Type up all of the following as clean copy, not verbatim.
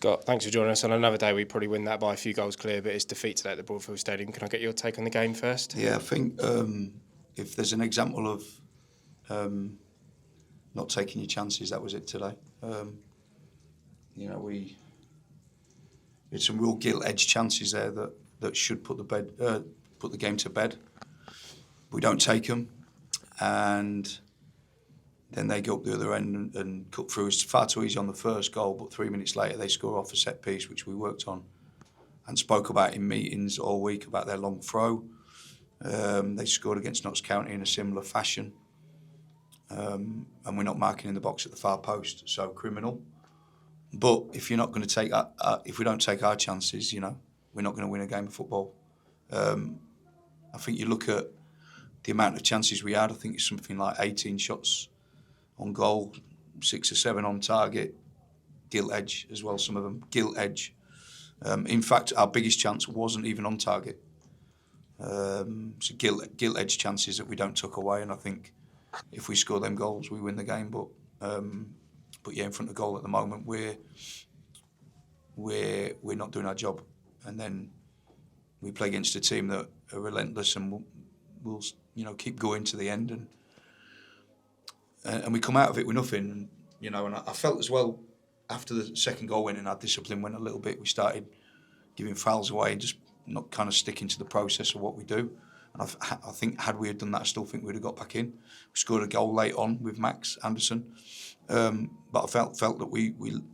Scott, thanks for joining us. On another day, we probably win that by a few goals clear, but it's defeat today at the Broadfield Stadium. Can I get your take on the game first? Yeah, I think if there's an example of not taking your chances, that was it today. We had some real gilt-edged chances there that should put the game to bed. We don't take them, and then they go up the other end and cut through. It's far too easy on the first goal, but 3 minutes later they score off a set piece, which we worked on and spoke about in meetings all week about their long throw. They scored against Notts County in a similar fashion, and we're not marking in the box at the far post, so criminal. But if you're not going to take, if we don't take our chances, we're not going to win a game of football. I think you look at the amount of chances we had. I think it's something like 18 shots on goal, 6 or 7 on target, gilt edge as well. Some of them gilt edge. In fact, our biggest chance wasn't even on target. So gilt edge chances that we don't tuck away, and I think if we score them goals, we win the game. But yeah, in front of goal at the moment, we're not doing our job, and then we play against a team that are relentless and will keep going to the end, and we come out of it with nothing. And I felt as well after the second goal went in, our discipline went a little bit. We started giving fouls away and just not kind of sticking to the process of what we do. And I think had we done that, I still think we'd have got back in. We scored a goal late on with Max Anderson, but I felt that we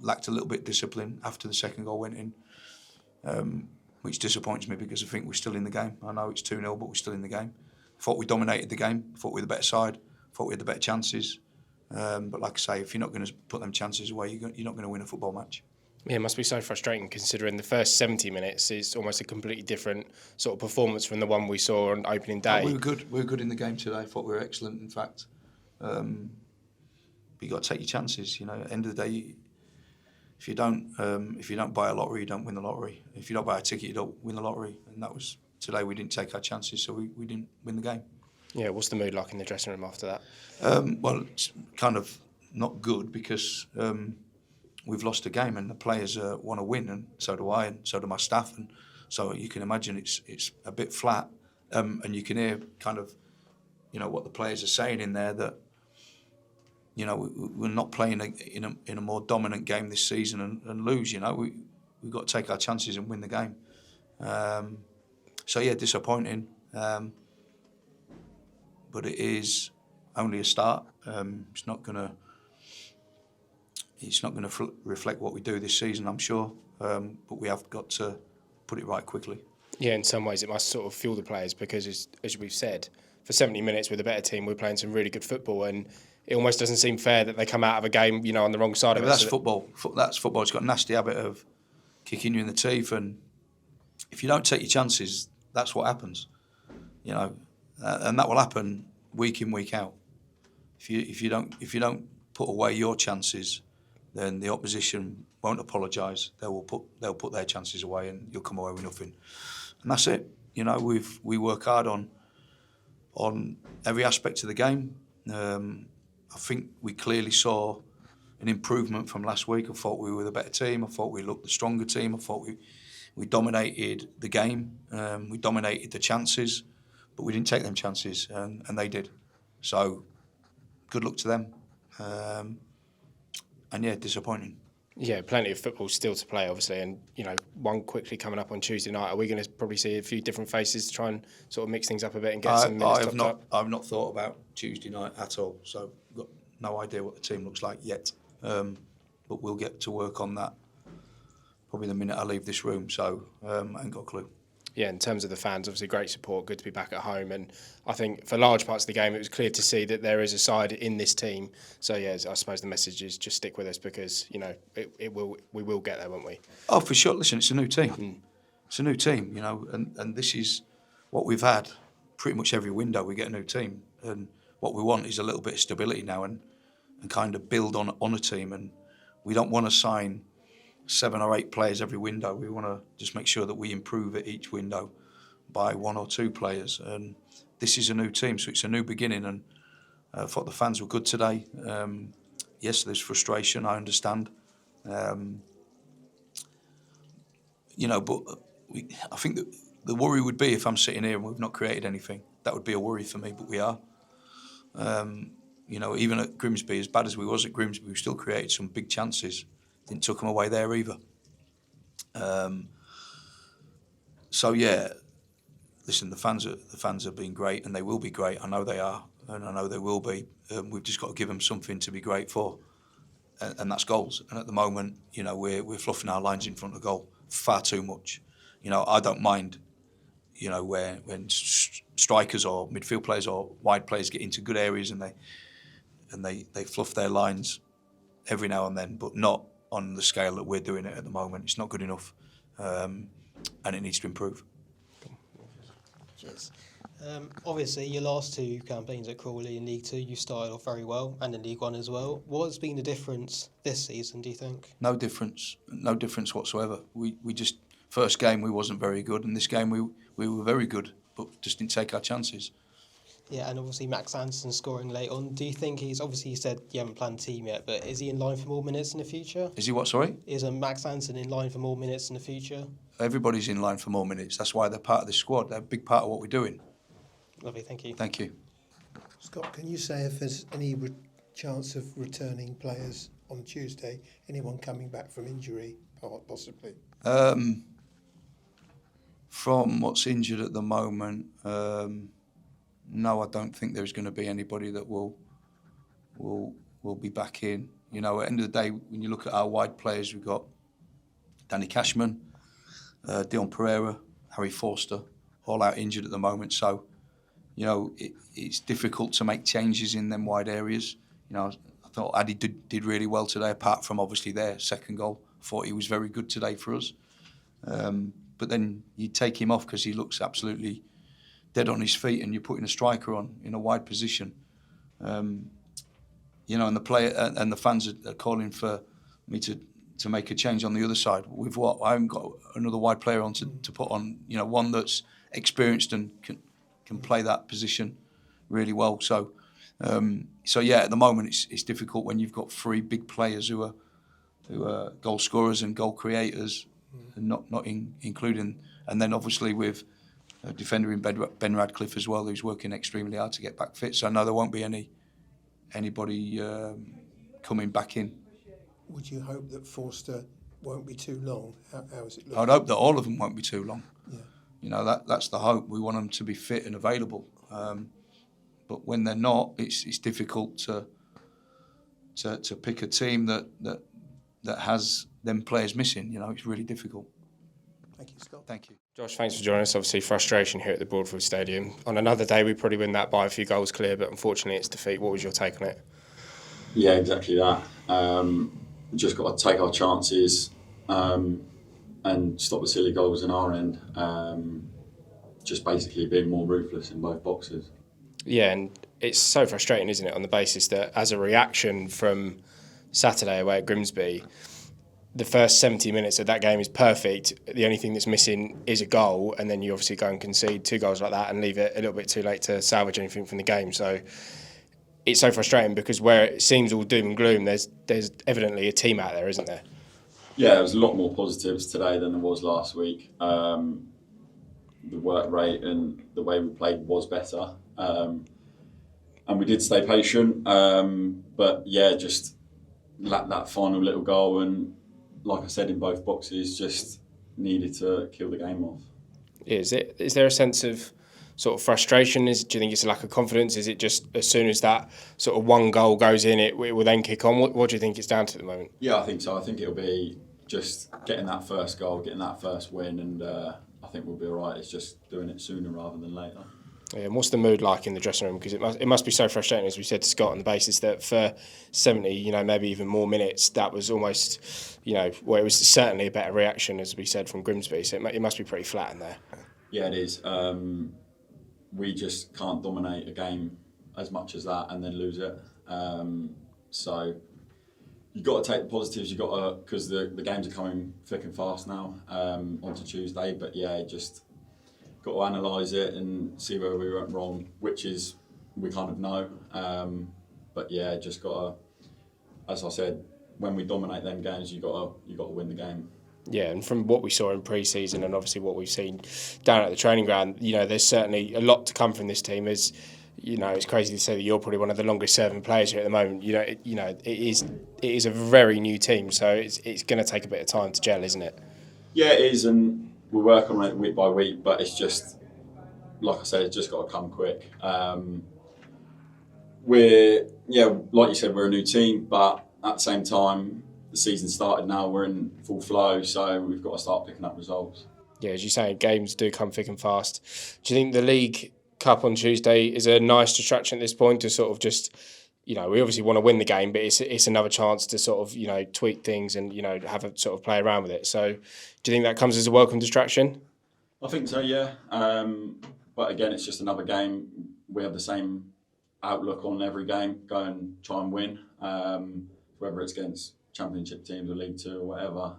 lacked a little bit of discipline after the second goal went in, which disappoints me because I think we're still in the game. I know it's 2-0, but we're still in the game. I thought we dominated the game. I thought we were the better side. I thought we had the better chances. But like I say, if you're not going to put them chances away, you're not going to win a football match. Yeah, it must be so frustrating considering the first 70 minutes is almost a completely different sort of performance from the one we saw on opening day. We were good. We were good in the game today. I thought we were excellent, in fact. But you got to take your chances. At the end of the day, if you don't buy a lottery, you don't win the lottery. If you don't buy a ticket, you don't win the lottery. And that was today. We didn't take our chances, so we didn't win the game. Yeah, what's the mood like in the dressing room after that? Well, it's kind of not good because we've lost a game and the players want to win, and so do I, and so do my staff, and so you can imagine it's a bit flat, and you can hear kind of, what the players are saying in there, that we're not playing in a more dominant game this season and lose. We've got to take our chances and win the game. So yeah, disappointing, but it is only a start. It's not going to reflect what we do this season, I'm sure, but we have got to put it right quickly. Yeah, in some ways it must sort of fuel the players because, as we've said, for 70 minutes with a better team, we're playing some really good football, and it almost doesn't seem fair that they come out of a game, on the wrong side of it. That's football. That's football. It's got a nasty habit of kicking you in the teeth, and if you don't take your chances, that's what happens. And that will happen week in, week out. If you don't put away your chances, then the opposition won't apologise. They'll put their chances away, and you'll come away with nothing. And that's it. We work hard on every aspect of the game. I think we clearly saw an improvement from last week. I thought we were the better team. I thought we looked the stronger team. I thought we dominated the game. We dominated the chances, but we didn't take them chances, and they did. So good luck to them. And yeah, disappointing. Yeah, plenty of football still to play, obviously, and one quickly coming up on Tuesday night. Are we going to probably see a few different faces to try and sort of mix things up a bit and get some minutes topped up? I've not thought about Tuesday night at all, so I've got no idea what the team looks like yet. But we'll get to work on that probably the minute I leave this room. So I ain't got a clue. Yeah, in terms of the fans, obviously great support, good to be back at home, and I think for large parts of the game it was clear to see that there is a side in this team. So yeah, I suppose the message is just stick with us because we will get there, won't we? Oh, for sure. Listen, it's a new team. It's a new team, and this is what we've had pretty much every window. We get a new team, and what we want is a little bit of stability now and kind of build on a team. And we don't want to sign 7 or 8 players every window. We want to just make sure that we improve at each window by 1 or 2 players. And this is a new team, so it's a new beginning. And I thought the fans were good today. Yes, there's frustration, I understand. but I think that the worry would be if I'm sitting here and we've not created anything. That would be a worry for me, but we are. Even at Grimsby, as bad as we was at Grimsby, we still created some big chances. Didn't took them away there either. Listen, the fans have been great, and they will be great. I know they are, and I know they will be. We've just got to give them something to be great for, and that's goals. And at the moment, we're fluffing our lines in front of goal far too much. I don't mind, when strikers or midfield players or wide players get into good areas and they fluff their lines every now and then, but not on the scale that we're doing it at the moment. It's not good enough, and it needs to improve. Cheers. Obviously, your last two campaigns at Crawley in League Two, you started off very well, and in League One as well. What's been the difference this season, do you think? No difference whatsoever. We just, first game we wasn't very good, and this game we were very good, but just didn't take our chances. Yeah, and obviously Max Anderson scoring late on. Do you think he said you haven't planned team yet, but is he in line for more minutes in the future? Is he what, sorry? Is Max Anderson in line for more minutes in the future? Everybody's in line for more minutes. That's why they're part of the squad. They're a big part of what we're doing. Lovely, thank you. Thank you. Scott, can you say if there's any chance of returning players on Tuesday? Anyone coming back from injury, possibly? From what's injured at the moment, no, I don't think there's going to be anybody that will be back in. At the end of the day, when you look at our wide players, we've got Danny Cashman, Dion Pereira, Harry Forster, all out injured at the moment. So, it's difficult to make changes in them wide areas. I thought Addy did really well today, apart from obviously their second goal. I thought he was very good today for us. But then you take him off because he looks absolutely dead on his feet, and you're putting a striker on in a wide position. And the player and the fans are calling for me to make a change on the other side. With what? I haven't got another wide player on to put on. One that's experienced and can play that position really well. So at the moment it's difficult when you've got three big players who are goal scorers and goal creators, and not including, and then obviously with a defender in Ben Radcliffe as well, who's working extremely hard to get back fit. So no, there won't be anybody coming back in. Would you hope that Forster won't be too long? How is it looking? I'd hope that all of them won't be too long. Yeah. That's the hope. We want them to be fit and available. But when they're not, it's difficult to pick a team that has them players missing. It's really difficult. Thank you, Scott. Thank you. Josh, thanks for joining us. Obviously, frustration here at the Broadfield Stadium. On another day, we probably win that by a few goals clear, but unfortunately, it's defeat. What was your take on it? Yeah, exactly that. Just got to take our chances and stop the silly goals in our end. Just basically being more ruthless in both boxes. Yeah, and it's so frustrating, isn't it, on the basis that as a reaction from Saturday away at Grimsby, the first 70 minutes of that game is perfect. The only thing that's missing is a goal, and then you obviously go and concede 2 goals like that and leave it a little bit too late to salvage anything from the game. So it's so frustrating because where it seems all doom and gloom, there's evidently a team out there, isn't there? Yeah, there was a lot more positives today than there was last week. The work rate and the way we played was better. And we did stay patient. But yeah, just that final little goal, and like I said, in both boxes, just needed to kill the game off. Is there a sense of sort of frustration? Do you think it's a lack of confidence? Is it just as soon as that sort of one goal goes in, it will then kick on? What do you think it's down to at the moment? Yeah, I think so. I think it'll be just getting that first goal, getting that first win, and I think we'll be all right. It's just doing it sooner rather than later. Yeah, and what's the mood like in the dressing room? Because it must be so frustrating, as we said to Scott, on the basis that for 70, maybe even more minutes, that was almost, it was certainly a better reaction, as we said, from Grimsby. So it must be pretty flat in there. Yeah, it is. We just can't dominate a game as much as that and then lose it. So you've got to take the positives. You've got to, because the games are coming thick and fast now onto Tuesday. But yeah, just got to analyse it and see where we went wrong, which is we kind of know. But yeah, just got to, as I said, when we dominate them games, you got to win the game. Yeah, and from what we saw in pre-season and obviously what we've seen down at the training ground, there's certainly a lot to come from this team. As it's crazy to say that you're probably one of the longest-serving players here at the moment. It is a very new team, so it's going to take a bit of time to gel, isn't it? Yeah, it is, and we work on it week by week. But it's just, like I said, it's just got to come quick. Like you said, we're a new team, but at the same time, the season started now. We're in full flow, so we've got to start picking up results. Yeah, as you say, games do come thick and fast. Do you think the League Cup on Tuesday is a nice distraction at this point to sort of just, we obviously want to win the game, but it's another chance to sort of, tweak things and, have a sort of play around with it. So do you think that comes as a welcome distraction? I think so, yeah. But again, it's just another game. We have the same outlook on every game, go and try and win, whether it's against Championship teams or League Two or whatever.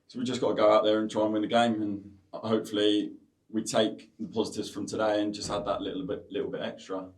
So we just got to go out there and try and win the game, and hopefully we take the positives from today and just add that little bit extra.